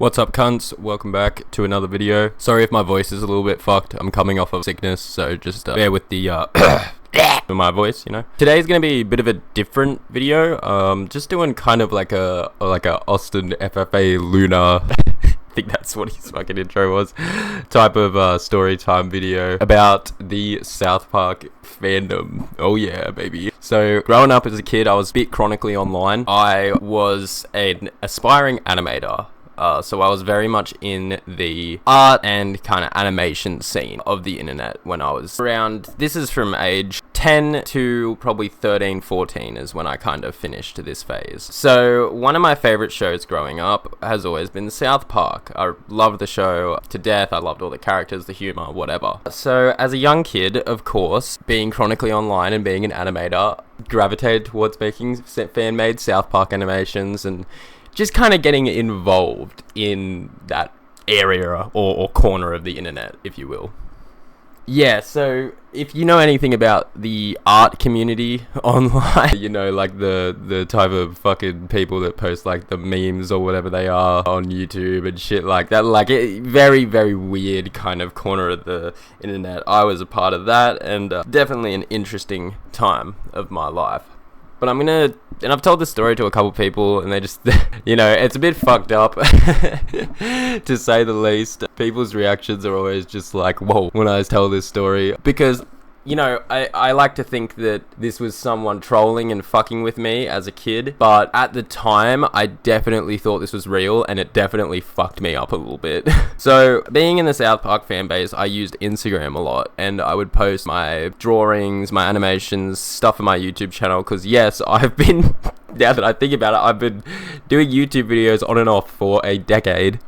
What's up, cunts? Welcome back to another video. Sorry if my voice is a little bit fucked. I'm coming off of sickness, so just bear with the my voice, you know. Today's gonna be a bit of a different video. Just doing kind of like a Austin FFA Luna. I think that's what his fucking intro was. Type of story time video about the South Park fandom. Oh yeah, baby. So growing up as a kid, I was a bit chronically online. I was an aspiring animator. So I was very much in the art and kind of animation scene of the internet when I was around, this is from age 10 to probably 13, 14 is when I kind of finished this phase. So one of my favorite shows growing up has always been South Park. I loved the show to death. I loved all the characters, the humor, whatever. So as a young kid, of course, being chronically online and being an animator, gravitated towards making fan-made South Park animations and just kind of getting involved in that area or corner of the internet, if you will. Yeah, so if you know anything about the art community online, you know, like the type of fucking people that post like the memes or whatever they are on YouTube and shit like that, like very, very weird kind of corner of the internet. I was a part of that, and definitely an interesting time of my life. But and I've told this story to a couple people, and they just, you know, it's a bit fucked up, to say the least. People's reactions are always just like, whoa, when I tell this story. Because, you know, I like to think that this was someone trolling and fucking with me as a kid, but at the time, I definitely thought this was real, and it definitely fucked me up a little bit. So, being in the South Park fan base, I used Instagram a lot, and I would post my drawings, my animations, stuff on my YouTube channel, because yes, I've been, now that I think about it, I've been doing YouTube videos on and off for a decade.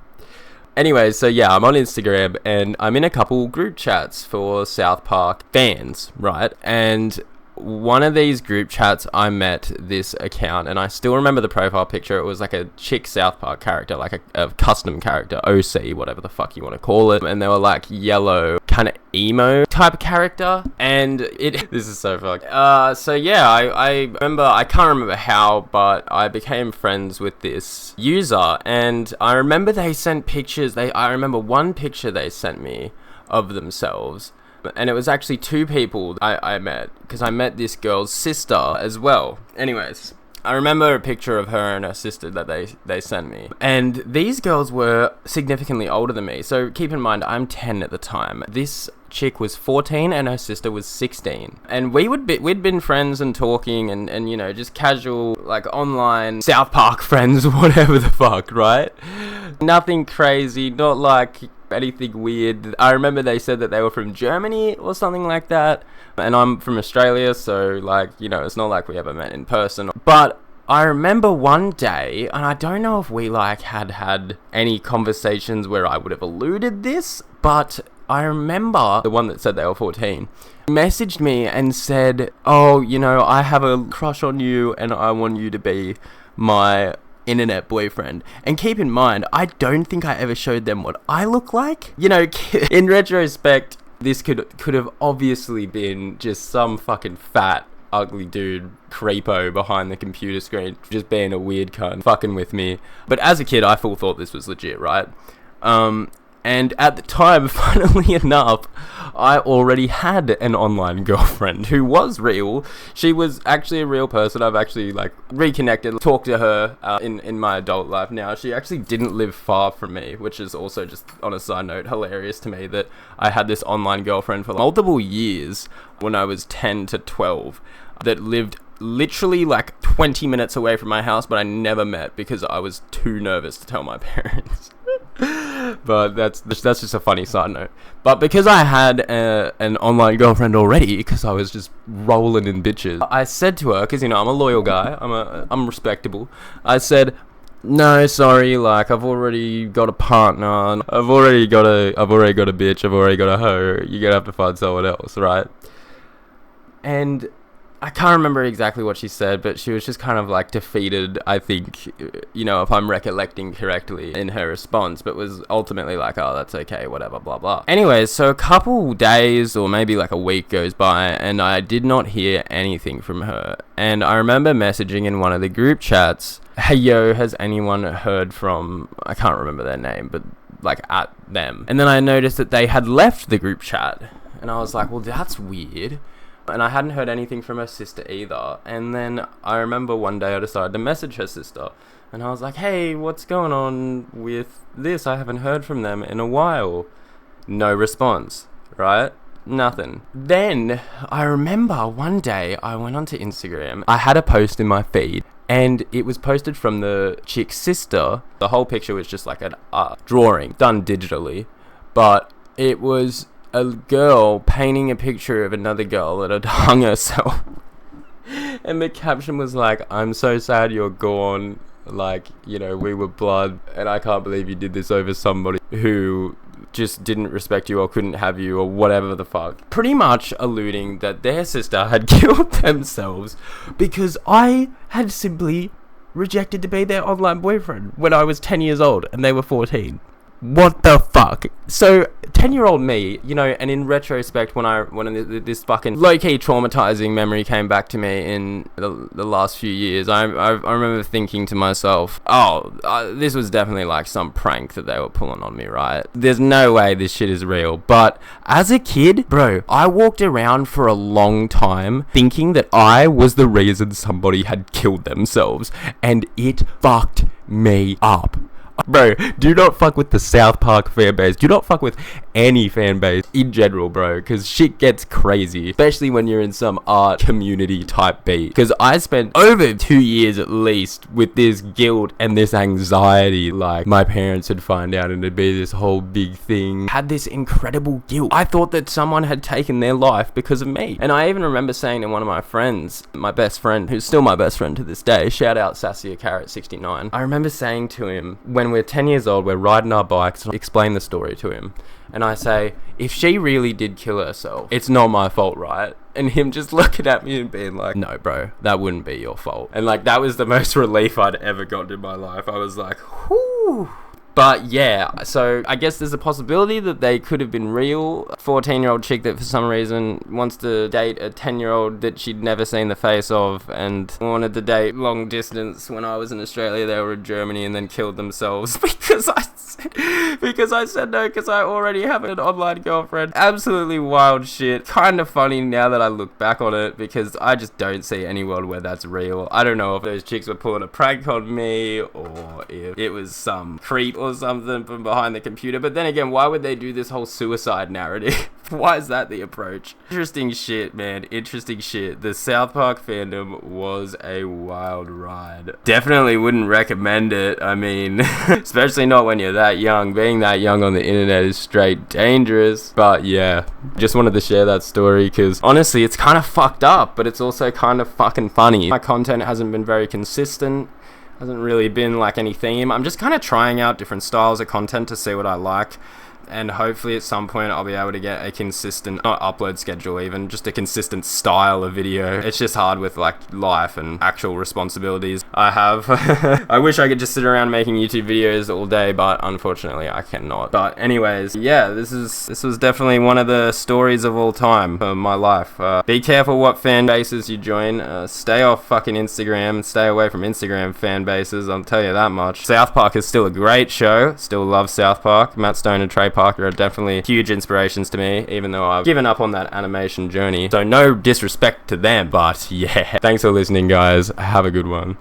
Anyways, so yeah, I'm on Instagram and I'm in a couple group chats for South Park fans, right? And one of these group chats, I met this account, and I still remember the profile picture. It was like a chick South Park character, like a custom character, OC, whatever the fuck you want to call it. And they were like yellow, kind of emo type character. And this is so fucked. So yeah, I remember, I can't remember how, but I became friends with this user. And I remember they sent pictures. I remember one picture they sent me of themselves. And it was actually two people I met, because I met this girl's sister as well. Anyways, I remember a picture of her and her sister that they sent me. And these girls were significantly older than me. So keep in mind, I'm 10 at the time. This chick was 14 and her sister was 16. And we'd been friends and talking and you know, just casual, like online South Park friends, whatever the fuck, right? Nothing crazy, not like anything weird. I remember they said that they were from Germany or something like that, and I'm from Australia, so like, you know, it's not like we ever met in person. But I remember one day, and I don't know if we like had any conversations where I would have alluded this, but I remember the one that said they were 14 messaged me and said, oh, you know, I have a crush on you and I want you to be my internet boyfriend. And keep in mind, I don't think I ever showed them what I look like. You know, in retrospect, this could have obviously been just some fucking fat, ugly dude, creepo behind the computer screen, just being a weird cunt, fucking with me. But as a kid, I full thought this was legit, right? And at the time, funnily enough, I already had an online girlfriend who was real. She was actually a real person. I've actually like reconnected, talked to her in my adult life now. She actually didn't live far from me, which is also, just on a side note, hilarious to me that I had this online girlfriend for multiple years when I was 10 to 12 that lived literally like 20 minutes away from my house, but I never met because I was too nervous to tell my parents. But that's just a funny side note. But because I had an online girlfriend already, because I was just rolling in bitches, I said to her, because you know I'm a loyal guy, I'm respectable. I said, no, sorry, like I've already got a partner, I've already got a bitch, I've already got a hoe. You're gonna have to find someone else, right? And I can't remember exactly what she said, but she was just kind of like defeated, I think, you know, if I'm recollecting correctly in her response, but was ultimately like, oh, that's okay, whatever, blah, blah. Anyways, so a couple days or maybe like a week goes by and I did not hear anything from her. And I remember messaging in one of the group chats, hey, yo, has anyone heard from, I can't remember their name, but like at them. And then I noticed that they had left the group chat. And I was like, well, that's weird. And I hadn't heard anything from her sister either. And then I remember one day I decided to message her sister. And I was like, hey, what's going on with this? I haven't heard from them in a while. No response, right? Nothing. Then I remember one day I went onto Instagram. I had a post in my feed. And it was posted from the chick's sister. The whole picture was just like an art drawing done digitally. But it was a girl painting a picture of another girl that had hung herself. And the caption was like, I'm so sad you're gone. Like, you know, we were blood. And I can't believe you did this over somebody who just didn't respect you or couldn't have you or whatever the fuck. Pretty much alluding that their sister had killed themselves because I had simply rejected to be their online boyfriend when I was 10 years old and they were 14. What the fuck? So 10-year-old me, you know, and in retrospect, when this fucking low-key traumatizing memory came back to me in the last few years, I remember thinking to myself, oh, this was definitely like some prank that they were pulling on me, right? There's no way this shit is real. But as a kid, bro, I walked around for a long time thinking that I was the reason somebody had killed themselves, and it fucked me up. Bro, do not fuck with the South Park fanbase. Do not fuck with any fanbase in general, bro, because shit gets crazy, especially when you're in some art community type beat. Because I spent over 2 years at least with this guilt and this anxiety, like my parents would find out and it'd be this whole big thing. Had this incredible guilt. I thought that someone had taken their life because of me. And I even remember saying to one of my friends, my best friend, who's still my best friend to this day, shout out Sassy Carrot 69. I remember saying to him, when we're 10 years old, we're riding our bikes, and I explain the story to him. And I say, if she really did kill herself, it's not my fault, right? And him just looking at me and being like, no, bro, that wouldn't be your fault. And like, that was the most relief I'd ever gotten in my life. I was like, whoo. But yeah, so I guess there's a possibility that they could have been real. A 14-year-old chick that for some reason wants to date a 10-year-old that she'd never seen the face of and wanted to date long distance when I was in Australia. They were in Germany and then killed themselves because I said no because I already have an online girlfriend. Absolutely wild shit. Kind of funny now that I look back on it because I just don't see any world where that's real. I don't know if those chicks were pulling a prank on me or if it was some creep or something from behind the computer. But then again, why would they do this whole suicide narrative? Why is that the approach? Interesting shit, man. Interesting shit. The South Park fandom was a wild ride. Definitely wouldn't recommend it. I mean, especially not when you're that young. Being that young on the internet is straight dangerous. But yeah, just wanted to share that story because honestly, it's kind of fucked up, but it's also kind of fucking funny. My content hasn't been very consistent. Hasn't really been like any theme. I'm just kind of trying out different styles of content to see what I like. And hopefully at some point I'll be able to get a consistent, not upload schedule even, just a consistent style of video. It's just hard with like life and actual responsibilities I have. I wish I could just sit around making YouTube videos all day, but unfortunately I cannot. But anyways, yeah, this was definitely one of the stories of all time for my life. Be careful what fan bases you join. Stay off fucking Instagram. Stay away from Instagram fan bases, I'll tell you that much. South Park is still a great show. Still love South Park. Matt Stone and Trey Parker are definitely huge inspirations to me, even though I've given up on that animation journey. So no disrespect to them, but yeah. Thanks for listening, guys. Have a good one.